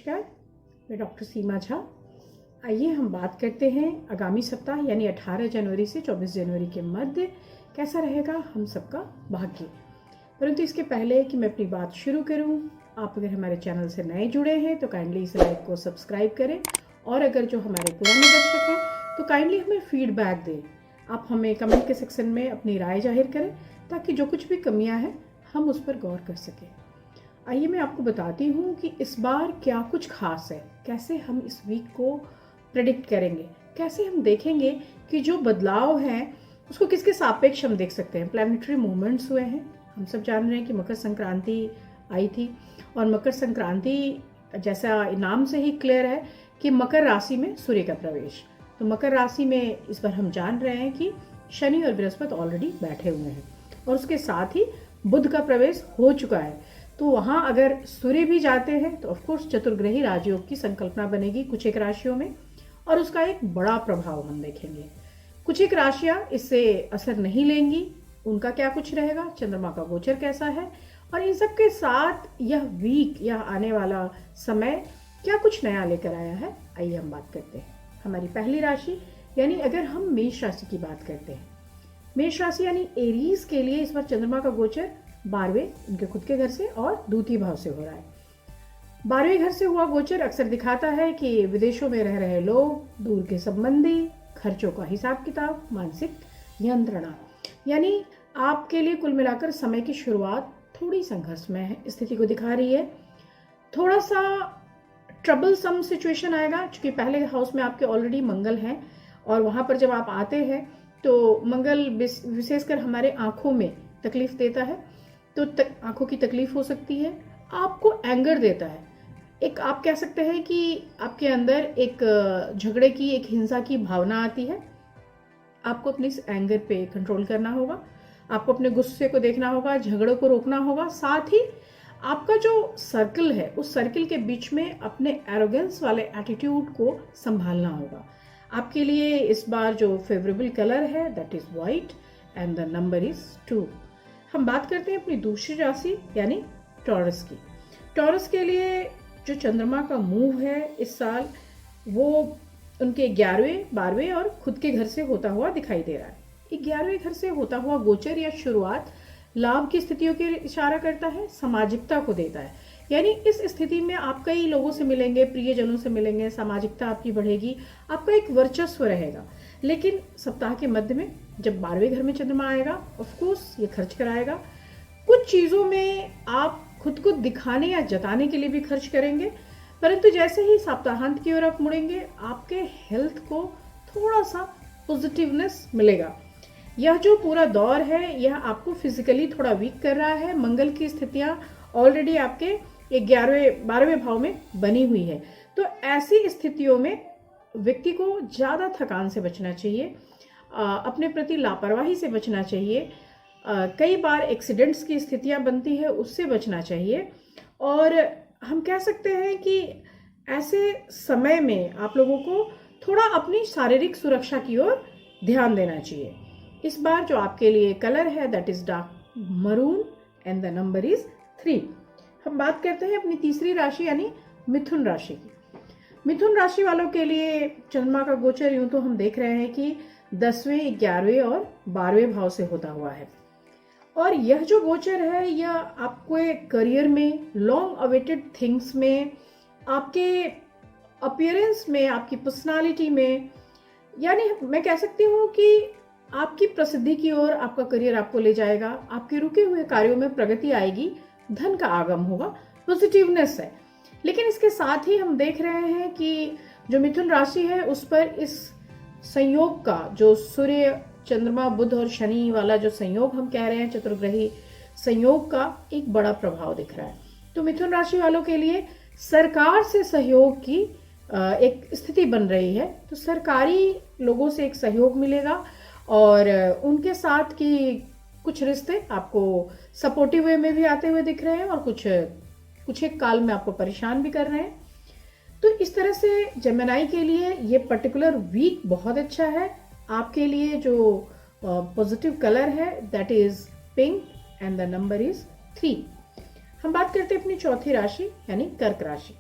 नमस्कार, मैं डॉक्टर सीमा झा। आइए हम बात करते हैं आगामी सप्ताह यानी 18 जनवरी से 24 जनवरी के मध्य कैसा रहेगा हम सबका भाग्य। परंतु इसके पहले कि मैं अपनी बात शुरू करूं, आप अगर हमारे चैनल से नए जुड़े हैं तो काइंडली इस लाइक को सब्सक्राइब करें, और अगर जो हमारे पुराने दर्शक हैं तो काइंडली हमें फीडबैक दें। आप हमें कमेंट के सेक्शन में अपनी राय जाहिर करें ताकि जो कुछ भी कमियां हैं हम उस पर गौर कर सकें। आइए मैं आपको बताती हूँ कि इस बार क्या कुछ खास है, कैसे हम इस वीक को प्रेडिक्ट करेंगे, कैसे हम देखेंगे कि जो बदलाव हैं उसको किसके सापेक्ष हम देख सकते हैं। प्लैनेटरी मूवमेंट्स हुए हैं, हम सब जान रहे हैं कि मकर संक्रांति आई थी, और मकर संक्रांति जैसा नाम से ही क्लियर है कि मकर राशि में सूर्य का प्रवेश। तो मकर राशि में इस बार हम जान रहे हैं कि शनि और बृहस्पति ऑलरेडी बैठे हुए हैं, और उसके साथ ही बुध का प्रवेश हो चुका है। तो वहाँ अगर सूर्य भी जाते हैं तो ऑफकोर्स चतुर्ग्रही राजयोग की संकल्पना बनेगी कुछ एक राशियों में, और उसका एक बड़ा प्रभाव हम देखेंगे। कुछ एक राशियाँ इससे असर नहीं लेंगी, उनका क्या कुछ रहेगा, चंद्रमा का गोचर कैसा है, और इन सब के साथ यह वीक, यह आने वाला समय क्या कुछ नया लेकर आया है। आइए हम बात करते हैं हमारी पहली राशि यानी अगर हम मेष राशि की बात करते हैं। मेष राशि यानी एरीज के लिए इस बार चंद्रमा का गोचर 12वें उनके खुद के घर से और द्वितीय भाव से हो रहा है। 12वें घर से हुआ गोचर अक्सर दिखाता है कि विदेशों में रह रहे लोग, दूर के संबंधी, खर्चों का हिसाब किताब, मानसिक यंत्रणा, यानी आपके लिए कुल मिलाकर समय की शुरुआत थोड़ी संघर्षमय स्थिति को दिखा रही है। थोड़ा सा ट्रबल सम सिचुएशन आएगा, क्योंकि पहले हाउस में आपके ऑलरेडी मंगल हैं, और वहाँ पर जब आप आते हैं तो मंगल विशेषकर हमारे आँखों में तकलीफ देता है, तो आंखों की तकलीफ हो सकती है, आपको एंगर देता है। एक आप कह सकते हैं कि आपके अंदर एक झगड़े की, एक हिंसा की भावना आती है। आपको अपने इस एंगर पे कंट्रोल करना होगा, आपको अपने गुस्से को देखना होगा, झगड़ों को रोकना होगा। साथ ही आपका जो सर्कल है उस सर्कल के बीच में अपने एरोगेंस वाले एटीट्यूड को संभालना होगा। आपके लिए इस बार जो फेवरेबल कलर है that is white and the number is 2। हम बात करते हैं अपनी दूसरी राशि यानी टॉरस की। टॉरस के लिए जो चंद्रमा का मूव है इस साल वो उनके 11वें, 12वें और खुद के घर से होता हुआ दिखाई दे रहा है। 11वें घर से होता हुआ गोचर या शुरुआत लाभ की स्थितियों की इशारा करता है, सामाजिकता को देता है। यानी इस स्थिति में आप कई लोगों से मिलेंगे, प्रियजनों से मिलेंगे, सामाजिकता आपकी बढ़ेगी, आपका एक वर्चस्व रहेगा। लेकिन सप्ताह के मध्य में जब 12वें घर में चंद्रमा आएगा, ऑफ कोर्स ये खर्च कराएगा। कुछ चीजों में आप खुद को दिखाने या जताने के लिए भी खर्च करेंगे, परंतु जैसे ही सप्ताहांत की ओर आप मुड़ेंगे आपके हेल्थ को थोड़ा सा पॉजिटिवनेस मिलेगा। यह जो पूरा दौर है यह आपको फिजिकली थोड़ा वीक कर रहा है। मंगल की स्थितियां ऑलरेडी आपके 11वें, 12वें भाव में बनी हुई है, तो ऐसी स्थितियों में व्यक्ति को ज्यादा थकान से बचना चाहिए, अपने प्रति लापरवाही से बचना चाहिए। कई बार एक्सीडेंट्स की स्थितियां बनती है, उससे बचना चाहिए। और हम कह सकते हैं कि ऐसे समय में आप लोगों को थोड़ा अपनी शारीरिक सुरक्षा की ओर ध्यान देना चाहिए। इस बार जो आपके लिए कलर है that is dark maroon and the number is 3। हम बात करते हैं अपनी तीसरी राशि यानी मिथुन राशि की। मिथुन राशि वालों के लिए चंद्रमा का गोचर यूं तो हम देख रहे हैं कि 10वें, 11वें और 12वें भाव से होता हुआ है, और यह जो गोचर है यह आपको करियर में, लॉन्ग अवेटेड थिंग्स में, आपके अपीयरेंस में, आपकी पर्सनालिटी में, यानी मैं कह सकती हूँ कि आपकी प्रसिद्धि की ओर आपका करियर आपको ले जाएगा। आपके रुके हुए कार्यों में प्रगति आएगी, धन का आगम होगा, पॉजिटिवनेस है। लेकिन इसके साथ ही हम देख रहे हैं कि जो मिथुन राशि है उस पर इस संयोग का, जो सूर्य, चंद्रमा, बुध और शनि वाला जो संयोग हम कह रहे हैं, चतुर्ग्रही संयोग का एक बड़ा प्रभाव दिख रहा है। तो मिथुन राशि वालों के लिए सरकार से सहयोग की एक स्थिति बन रही है। तो सरकारी लोगों से एक सहयोग मिलेगा, और उनके साथ की कुछ रिश्ते आपको सपोर्टिव वे में भी आते हुए दिख रहे हैं, और कुछ एक काल में आपको परेशान भी कर रहे हैं। तो इस तरह से जेमिनी के लिए ये पर्टिकुलर वीक बहुत अच्छा है। आपके लिए जो पॉजिटिव कलर है that is pink and the number is 3। हम बात करते हैं अपनी चौथी राशि यानी कर्क राशि।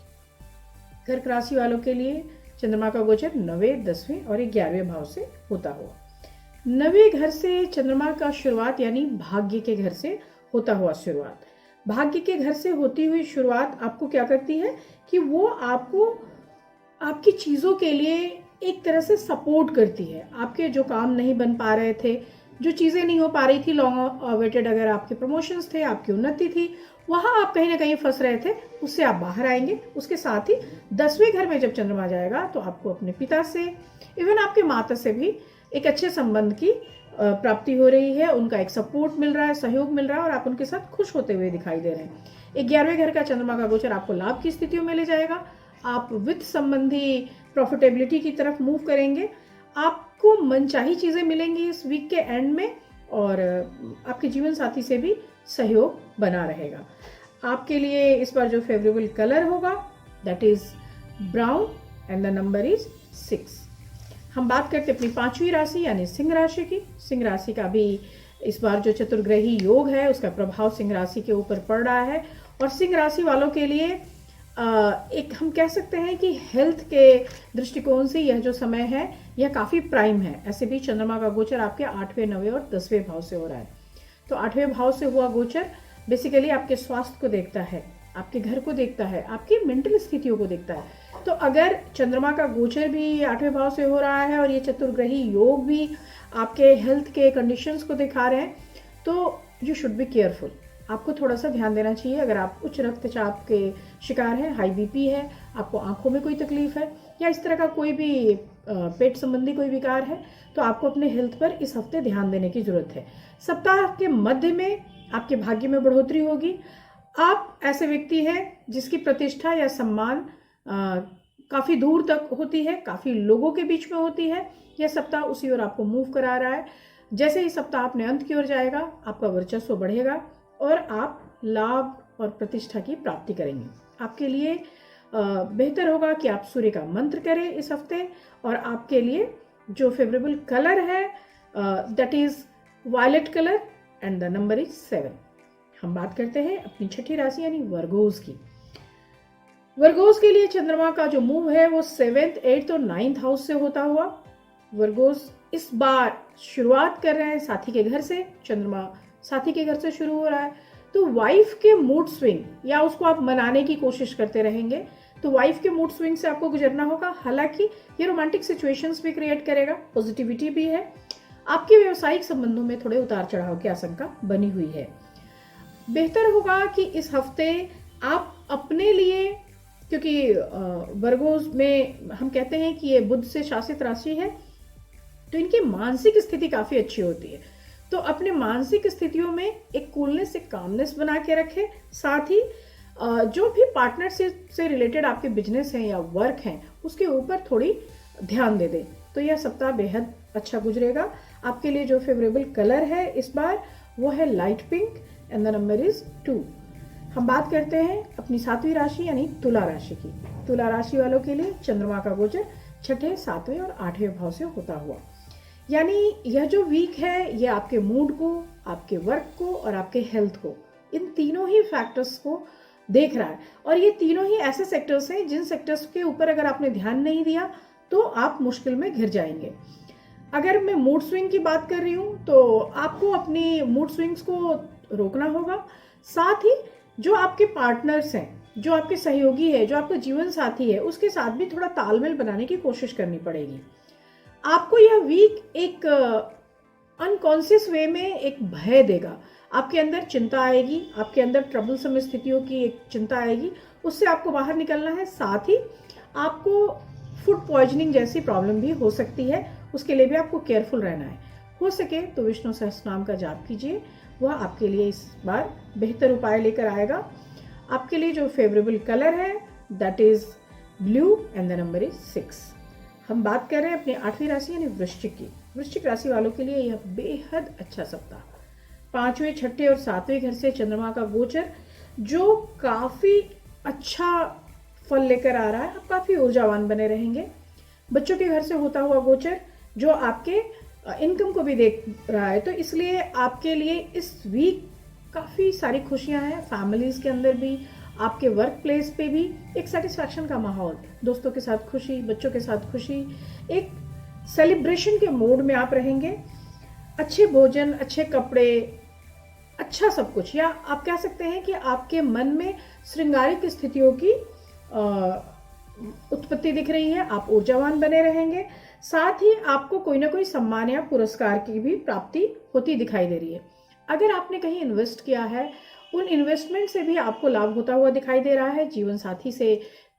कर्क राशि वालों के लिए चंद्रमा का गोचर 9वें, 10वें और 11वें भाव से होता हुआ। 9वें घर से चंद्रमा का शुरुआत यानी भाग्य के घर से होता हुआ शुरुआत। भाग्य के घर से होती हुई शुरुआत आपको क्या करती है कि वो आपको आपकी चीज़ों के लिए एक तरह से सपोर्ट करती है। आपके जो काम नहीं बन पा रहे थे, जो चीज़ें नहीं हो पा रही थी, लॉन्ग अवेटेड अगर आपके प्रमोशंस थे, आपकी उन्नति थी, वहाँ आप कहीं ना कहीं फंस रहे थे, उससे आप बाहर आएंगे। उसके साथ ही 10वें घर में जब चंद्रमा जाएगा तो आपको अपने पिता से, इवन आपके माता से भी एक अच्छे संबंध की प्राप्ति हो रही है। उनका एक सपोर्ट मिल रहा है, सहयोग मिल रहा है और आप उनके साथ खुश होते हुए दिखाई दे रहे हैं। 11वें घर का चंद्रमा का गोचर आपको लाभ की स्थितियों में ले जाएगा। आप वित्त संबंधी प्रॉफिटेबिलिटी की तरफ मूव करेंगे। आपको मनचाही चीजें मिलेंगी इस वीक के एंड में और आपके जीवन साथी से भी सहयोग बना रहेगा। आपके लिए इस बार जो फेवरेबल कलर होगा that is brown and the number is 6। हम बात करते हैं अपनी 5वीं राशि यानी सिंह राशि की। सिंह राशि का भी इस बार जो चतुर्ग्रही योग है उसका प्रभाव सिंह राशि के ऊपर पड़ रहा है और सिंह राशि वालों के लिए एक हम कह सकते हैं कि हेल्थ के दृष्टिकोण से यह जो समय है यह काफ़ी प्राइम है। ऐसे भी चंद्रमा का गोचर आपके 8वें, 9वें और 10वें भाव से हो रहा है। तो 8वें भाव से हुआ गोचर बेसिकली आपके स्वास्थ्य को देखता है, आपके घर को देखता है, आपकी मेंटल स्थितियों को देखता है। तो अगर चंद्रमा का गोचर भी 8वें भाव से हो रहा है और ये चतुर्ग्रही योग भी आपके हेल्थ के कंडीशंस को दिखा रहे हैं तो यू शुड बी केयरफुल। आपको थोड़ा सा ध्यान देना चाहिए। अगर आप उच्च रक्तचाप के शिकार हैं, हाई बीपी है, आपको आंखों में कोई तकलीफ है या इस तरह का कोई भी पेट संबंधी कोई विकार है तो आपको अपने हेल्थ पर इस हफ्ते ध्यान देने की जरूरत है। सप्ताह के मध्य में आपके भाग्य में बढ़ोतरी होगी। आप ऐसे व्यक्ति हैं जिसकी प्रतिष्ठा या सम्मान काफ़ी दूर तक होती है, काफ़ी लोगों के बीच में होती है। यह सप्ताह उसी ओर आपको मूव करा रहा है। जैसे ही सप्ताह अपने अंत की ओर जाएगा आपका वर्चस्व बढ़ेगा और आप लाभ और प्रतिष्ठा की प्राप्ति करेंगे। आपके लिए बेहतर होगा कि आप सूर्य का मंत्र करें इस हफ्ते और आपके लिए जो फेवरेबल कलर है that is violet colour and the number is 7। हम बात करते हैं अपनी 6ठी राशि यानी वर्गोस की। वर्गोस के लिए चंद्रमा का जो मूव है वो 7th, 8th और 9th हाउस से होता हुआ। वर्गोस इस बार शुरुआत कर रहे हैं साथी के घर से। चंद्रमा साथी के घर से शुरू हो रहा है तो वाइफ के मूड स्विंग या उसको आप मनाने की कोशिश करते रहेंगे तो वाइफ के मूड स्विंग से आपको गुजरना होगा। हालांकि ये रोमांटिक सिचुएशंस भी क्रिएट करेगा, पॉजिटिविटी भी है। आपके व्यावसायिक संबंधों में थोड़े उतार चढ़ाव की आशंका बनी हुई है। बेहतर होगा कि इस हफ्ते आप अपने लिए, क्योंकि वर्गोस में हम कहते हैं कि ये बुध से शासित राशि है तो इनकी मानसिक स्थिति काफी अच्छी होती है। तो अपने मानसिक स्थितियों में एक कूलनेस, एक कामनेस बना के रखें। साथ ही जो भी पार्टनरशिप से रिलेटेड आपके बिजनेस हैं या वर्क हैं उसके ऊपर थोड़ी ध्यान दे दें तो यह सप्ताह बेहद अच्छा गुजरेगा। आपके लिए जो फेवरेबल कलर है इस बार वो है light pink and the number is 2। हम बात करते हैं अपनी 7वीं राशि यानी तुला राशि की। तुला राशि वालों के लिए चंद्रमा का गोचर 6ठे, 7वें और 8वें भाव से होता हुआ। यानी यह जो वीक है ये आपके मूड को, आपके वर्क को और आपके हेल्थ को, इन तीनों ही फैक्टर्स को देख रहा है। और ये तीनों ही ऐसे सेक्टर्स हैं जिन सेक्टर्स के ऊपर अगर आपने ध्यान नहीं दिया तो आप मुश्किल में घिर जाएंगे। अगर मैं मूड स्विंग की बात कर रही हूँ तो आपको अपनी मूड स्विंग्स को रोकना होगा। साथ ही जो आपके पार्टनर्स हैं, जो आपके सहयोगी है, जो आपका जीवन साथी है, उसके साथ भी थोड़ा तालमेल बनाने की कोशिश करनी पड़ेगी। आपको यह वीक एक अनकॉन्शियस वे में एक भय देगा। आपके अंदर चिंता आएगी, आपके अंदर ट्रबलसम स्थितियों की एक चिंता आएगी, उससे आपको बाहर निकलना है। साथ ही आपको फूड पॉइजनिंग जैसी प्रॉब्लम भी हो सकती है, उसके लिए भी आपको केयरफुल रहना है। हो सके तो विष्णु सहस्त्रनाम का जाप कीजिए, वह आपके लिए इस बार बेहतर उपाय लेकर आएगा। आपके लिए जो फेवरेबल कलर है that is blue and the number is 6। हम बात कर रहे हैं अपनी 8वीं राशि यानी वृश्चिक की। वृश्चिक राशि वालों के लिए यह बेहद अच्छा सप्ताह। 5वें, 6ठे और 7वें घर से चंद्रमा का गोचर जो काफी अच्छा फल लेकर आ रहा है। आप काफी ऊर्जावान बने रहेंगे। बच्चों के घर से होता हुआ गोचर जो आपके इनकम को भी देख रहा है तो इसलिए आपके लिए इस वीक काफी सारी खुशियां हैं। फैमिलीज के अंदर भी आपके वर्क प्लेस पे भी एक सेटिस्फैक्शन का माहौल, दोस्तों के साथ खुशी, बच्चों के साथ खुशी, एक सेलिब्रेशन के मूड में आप रहेंगे। अच्छे भोजन, अच्छे कपड़े, अच्छा सब कुछ, या आप कह सकते हैं कि आपके मन में श्रृंगारिक स्थितियों की उत्पत्ति दिख रही है। आप ऊर्जावान बने रहेंगे। साथ ही आपको कोई ना कोई सम्मान या पुरस्कार की भी प्राप्ति होती दिखाई दे रही है। अगर आपने कहीं इन्वेस्ट किया है, उन इन्वेस्टमेंट से भी आपको लाभ होता हुआ दिखाई दे रहा है। जीवन साथी से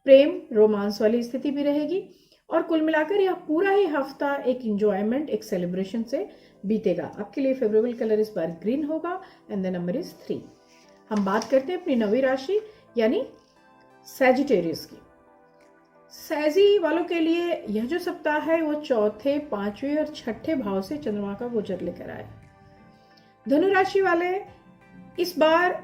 प्रेम, रोमांस वाली स्थिति भी रहेगी। और कुल मिलाकर यह पूरा ही हफ्ता एक इंजॉयमेंट, एक सेलिब्रेशन से बीतेगा। आपके लिए फेवरेबल कलर इस बार ग्रीन होगा एंड द नंबर इज 3। हम बात करते हैं अपनी 9वीं राशि यानी सैजिटेरियस की। सैजी वालों के लिए यह जो सप्ताह है वो चौथे, 5वें और 6ठे भाव से चंद्रमा का गोचर लेकर आए। धनु राशि वाले इस बार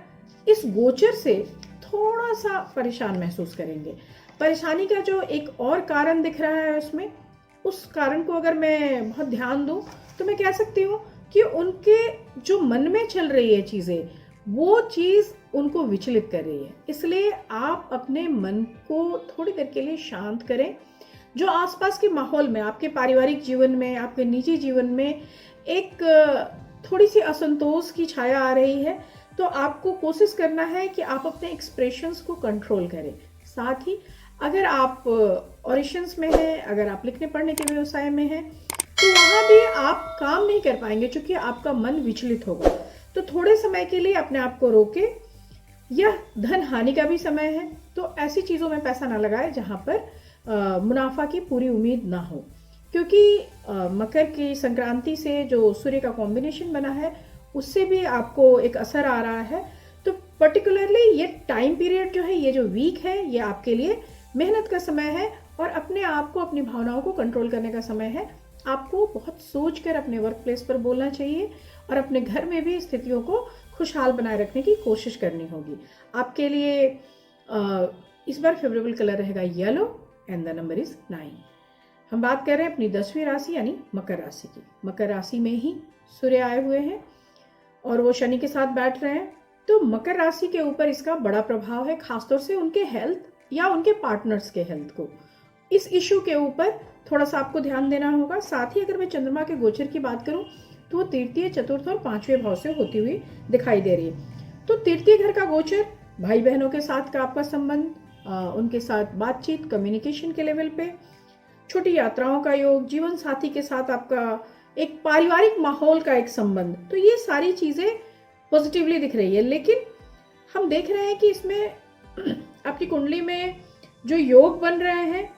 इस गोचर से थोड़ा सा परेशान महसूस करेंगे। परेशानी का जो एक और कारण दिख रहा है उसमें, उस कारण को अगर मैं बहुत ध्यान दूं तो मैं कह सकती हूँ कि उनके जो मन में चल रही है चीजें, वो चीज उनको विचलित कर रही है। इसलिए आप अपने मन को थोड़ी देर के लिए शांत करें। जो आसपास के माहौल में, आपके पारिवारिक जीवन में, आपके निजी जीवन में एक थोड़ी सी असंतोष की छाया आ रही है, तो आपको कोशिश करना है कि आप अपने एक्सप्रेशंस को कंट्रोल करें। साथ ही अगर आप ऑडिशंस में हैं, अगर आप लिखने पढ़ने के व्यवसाय में हैं, तो वहाँ भी आप काम नहीं कर पाएंगे क्योंकि आपका मन विचलित होगा। तो थोड़े समय के लिए अपने आप को रोके। यह धन हानि का भी समय है, तो ऐसी चीज़ों में पैसा ना लगाए जहाँ पर मुनाफा की पूरी उम्मीद ना हो, क्योंकि मकर की संक्रांति से जो सूर्य का कॉम्बिनेशन बना है उससे भी आपको एक असर आ रहा है। तो पर्टिकुलरली ये टाइम पीरियड जो है, ये जो वीक है, ये आपके लिए मेहनत का समय है और अपने आप को, अपनी भावनाओं को कंट्रोल करने का समय है। आपको बहुत सोचकर अपने वर्क प्लेस पर बोलना चाहिए और अपने घर में भी स्थितियों को खुशहाल बनाए रखने की कोशिश करनी होगी। आपके लिए इस बार फेवरेबल कलर रहेगा yellow and the number is 9। हम बात कर रहे हैं अपनी 10वीं राशि यानी मकर राशि की। मकर राशि में ही सूर्य आए हुए हैं और वो शनि के साथ बैठ रहे हैं, तो मकर राशि के ऊपर इसका बड़ा प्रभाव है, खासतौर से उनके हेल्थ या उनके पार्टनर्स के हेल्थ को। इस इशू के ऊपर थोड़ा सा आपको ध्यान देना होगा। साथ ही अगर मैं चंद्रमा के गोचर की बात करूं तो वो तृतीय, चतुर्थ और 5वें भाव से होती हुई दिखाई दे रही है। तो तृतीय घर का गोचर भाई बहनों के साथ का आपका संबंध, उनके साथ बातचीत, कम्युनिकेशन के लेवल पे, छोटी यात्राओं का योग, जीवन साथी के साथ आपका एक पारिवारिक माहौल का एक संबंध, तो ये सारी चीजें पॉजिटिवली दिख रही है। लेकिन हम देख रहे हैं कि इसमें आपकी कुंडली में जो योग बन रहे हैं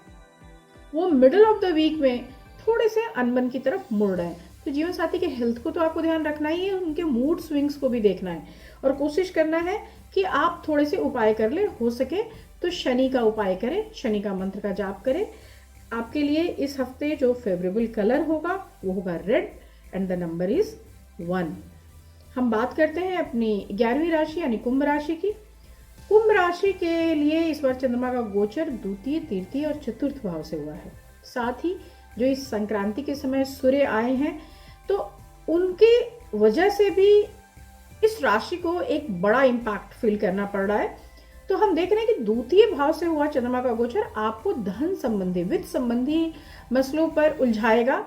वो मिडल ऑफ द वीक में थोड़े से अनबन की तरफ मुड़ रहे हैं। तो जीवन साथी के हेल्थ को तो आपको ध्यान रखना ही है, उनके मूड स्विंग्स को भी देखना है और कोशिश करना है कि आप थोड़े से उपाय कर ले। हो सके तो शनि का उपाय करें, शनि का मंत्र का जाप करें। आपके लिए इस हफ्ते जो फेवरेबल कलर होगा वो होगा red and the number is 1। हम बात करते हैं अपनी 11वीं राशि यानी कुंभ राशि की। कुंभ राशि के लिए इस बार चंद्रमा का गोचर द्वितीय, तृतीय और चतुर्थ भाव से हुआ है। साथ ही जो इस संक्रांति के समय सूर्य आए हैं, तो उनकी वजह से भी इस राशि को एक बड़ा इम्पैक्ट फील करना पड़ रहा है। तो हम देख रहे हैं कि द्वितीय भाव से हुआ चंद्रमा का गोचर आपको धन संबंधी, वित्त संबंधी मसलों पर उलझाएगा।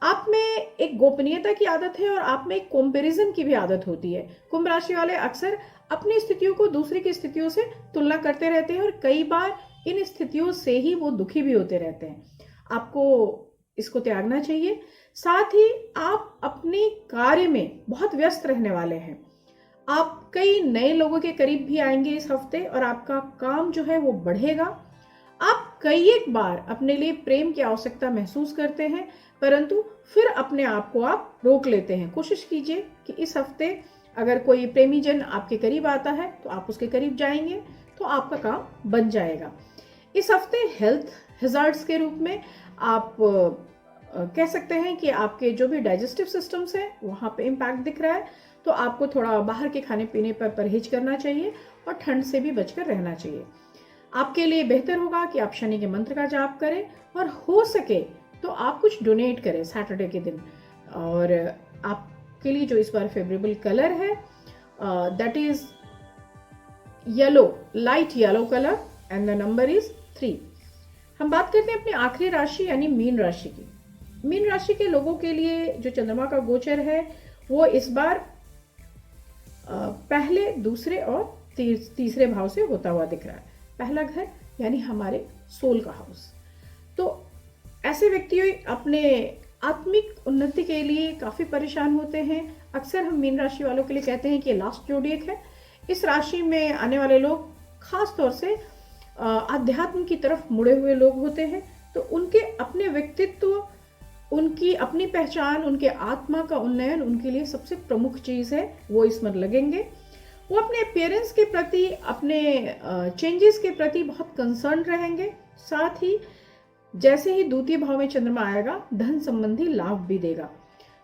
आप में एक गोपनीयता की आदत है और आप में एक कंपैरिजन की भी आदत होती है। कुंभ राशि वाले अक्सर अपनी स्थितियों को दूसरी की स्थितियों से तुलना करते रहते हैं और कई बार इन स्थितियों से ही वो दुखी भी होते रहते हैं। आपको इसको त्यागना चाहिए। साथ ही आप अपने कार्य में बहुत व्यस्त रहने वाले हैं। आप कई नए लोगों के करीब भी आएंगे इस हफ्ते और आपका काम जो है वो बढ़ेगा। आप कई एक बार अपने लिए प्रेम की आवश्यकता महसूस करते हैं, परंतु फिर अपने आप को आप रोक लेते हैं। कोशिश कीजिए कि इस हफ्ते अगर कोई प्रेमी जन आपके करीब आता है तो आप उसके करीब जाएंगे तो आपका काम बन जाएगा। इस हफ्ते हेल्थ हैजार्ड्स के रूप में आप कह सकते हैं कि आपके जो भी डाइजेस्टिव सिस्टम्स हैं वहाँ पे इम्पैक्ट दिख रहा है। तो आपको थोड़ा बाहर के खाने पीने पर परहेज करना चाहिए और ठंड से भी बचकर रहना चाहिए। आपके लिए बेहतर होगा कि आप शनि के मंत्र का जाप करें और हो सके तो आप कुछ डोनेट करें सैटरडे के दिन। और आपके लिए जो इस बार फेवरेबल कलर है that is yellow, light yellow colour and the number is 3। हम बात करते हैं अपनी आखिरी राशि यानी मीन राशि की। मीन राशि के लोगों के लिए जो चंद्रमा का गोचर है वो इस बार पहले, दूसरे और तीसरे भाव से होता हुआ दिख रहा है। पहला घर यानी हमारे सोल का हाउस। तो ऐसे व्यक्ति अपने आत्मिक उन्नति के लिए काफी परेशान होते हैं। अक्सर हम मीन राशि वालों के लिए कहते हैं कि लास्ट जोडिएक है। इस राशि में आने वाले लोग खास तौर से आध्यात्म की तरफ मुड़े हुए लोग होते हैं। तो उनके अपने व्यक्तित्व, उनकी अपनी पहचान, उनके आत्मा का उन्नयन उनके लिए सबसे प्रमुख चीज है। वो इसमें लगेंगे। वो अपने अपीयरेंस के प्रति, अपने चेंजेस के प्रति बहुत कंसर्न रहेंगे। साथ ही जैसे ही द्वितीय भाव में चंद्रमा आएगा, धन संबंधी लाभ भी देगा।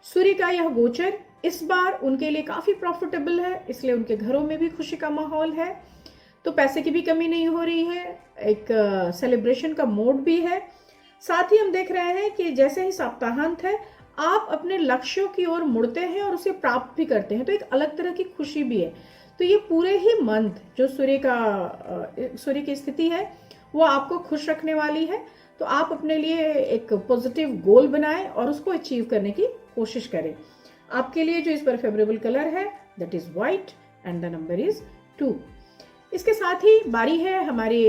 सूर्य का यह गोचर इस बार उनके लिए काफी प्रॉफिटेबल है, इसलिए उनके घरों में भी खुशी का माहौल है। तो पैसे की भी कमी नहीं हो रही है, एक सेलिब्रेशन का मोड भी है। साथ ही हम देख रहे हैं कि जैसे ही सप्ताहांत है, आप अपने लक्ष्यों की ओर मुड़ते हैं और उसे प्राप्त भी करते हैं, तो एक अलग तरह की खुशी भी है। तो ये पूरे ही मंथ जो सूर्य की स्थिति है वो आपको खुश रखने वाली है। तो आप अपने लिए एक पॉजिटिव गोल बनाएं और उसको अचीव करने की कोशिश करें। आपके लिए जो इस बार फेवरेबल कलर है that is white and the number is 2। इसके साथ ही बारी है हमारे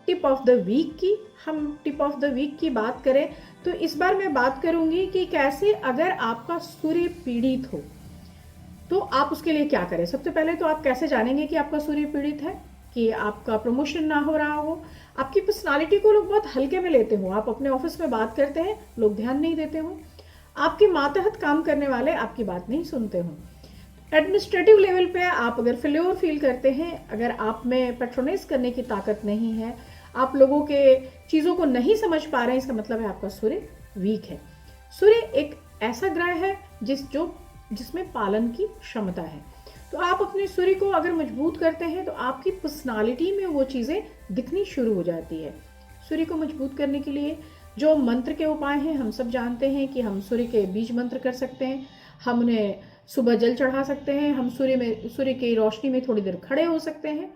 टिप ऑफ द वीक की। हम टिप ऑफ द वीक की बात करें तो इस बार मैं बात करूंगी कि कैसे अगर आपका सूर्य पीड़ित हो तो आप उसके लिए क्या करें। सबसे पहले तो आप कैसे जानेंगे कि आपका सूर्य पीड़ित है, कि आपका प्रमोशन ना हो रहा हो, आपकी पर्सनालिटी को लोग बहुत हल्के में लेते हो, आप अपने ऑफिस में बात करते हैं लोग ध्यान नहीं देते हो, आपके मातहत काम करने वाले आपकी बात नहीं सुनते हो, एडमिनिस्ट्रेटिव लेवल पे आप अगर फेल्योर फील करते हैं, अगर आप में पेट्रोनाइज करने की ताकत नहीं है, आप लोगों के चीज़ों को नहीं समझ पा रहे हैं, इसका मतलब है आपका सूर्य वीक है। सूर्य एक ऐसा ग्रह है जिसमें पालन की क्षमता है। तो आप अपने सूर्य को अगर मजबूत करते हैं तो आपकी पर्सनालिटी में वो चीज़ें दिखनी शुरू हो जाती है। सूर्य को मजबूत करने के लिए जो मंत्र के उपाय हैं हम सब जानते हैं कि हम सूर्य के बीज मंत्र कर सकते हैं, हम उन्हें सुबह जल चढ़ा सकते हैं, हम सूर्य की रोशनी में थोड़ी देर खड़े हो सकते हैं।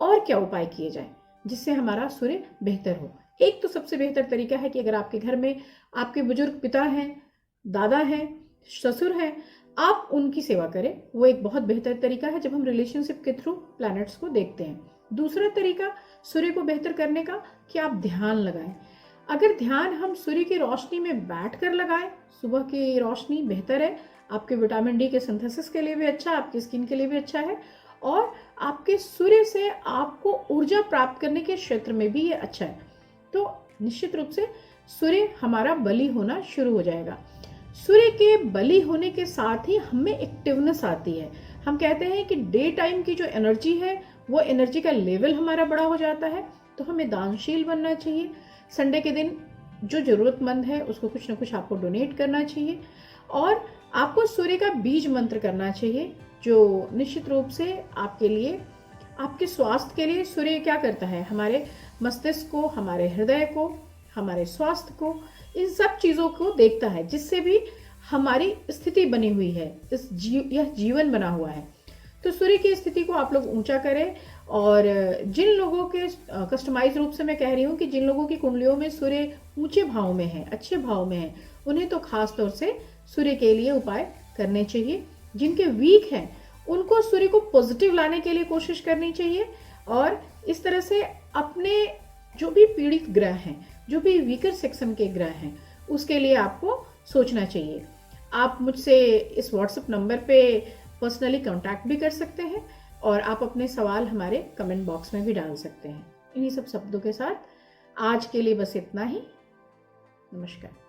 और क्या उपाय किए जाए जिससे हमारा सूर्य बेहतर हो। एक तो सबसे बेहतर तरीका है कि अगर आपके घर में आपके बुजुर्ग पिता हैं, दादा हैं, ससुर हैं, आप उनकी सेवा करें। वो एक बहुत बेहतर तरीका है जब हम रिलेशनशिप के थ्रू प्लैनेट्स को देखते हैं। दूसरा तरीका सूर्य को बेहतर करने का कि आप ध्यान लगाएं। अगर ध्यान हम सूर्य की रोशनी में बैठकर लगाएं, सुबह की रोशनी बेहतर है, आपके विटामिन डी के सिंथेसिस के लिए भी अच्छा है, आपकी स्किन के लिए भी अच्छा है, और आपके सूर्य से आपको ऊर्जा प्राप्त करने के क्षेत्र में भी ये अच्छा है। तो निश्चित रूप से सूर्य हमारा बली होना शुरू हो जाएगा। सूर्य के बली होने के साथ ही हमें एक्टिवनेस आती है। हम कहते हैं कि डे टाइम की जो एनर्जी है वो एनर्जी का लेवल हमारा बड़ा हो जाता है। तो हमें दानशील बनना चाहिए। संडे के दिन जो जरूरतमंद है उसको कुछ ना कुछ आपको डोनेट करना चाहिए, और आपको सूर्य का बीज मंत्र करना चाहिए जो निश्चित रूप से आपके लिए, आपके स्वास्थ्य के लिए। सूर्य क्या करता है, हमारे मस्तिष्क को, हमारे हृदय को, हमारे स्वास्थ्य को, इन सब चीज़ों को देखता है, जिससे भी हमारी स्थिति बनी हुई है, यह जीवन बना हुआ है। तो सूर्य की स्थिति को आप लोग ऊंचा करें। और जिन लोगों के कस्टमाइज रूप से मैं कह रही हूँ कि जिन लोगों की कुंडलियों में सूर्य ऊंचे भाव में है, अच्छे भाव में है, उन्हें तो खास तौर से सूर्य के लिए उपाय करने चाहिए। जिनके वीक हैं उनको सूर्य को पॉजिटिव लाने के लिए कोशिश करनी चाहिए। और इस तरह से अपने जो भी पीड़ित ग्रह हैं, जो भी वीकर सेक्शन के ग्रह हैं, उसके लिए आपको सोचना चाहिए। आप मुझसे इस व्हाट्सएप नंबर पे पर्सनली कांटेक्ट भी कर सकते हैं, और आप अपने सवाल हमारे कमेंट बॉक्स में भी डाल सकते हैं। इन्हीं सब शब्दों के साथ आज के लिए बस इतना ही। नमस्कार।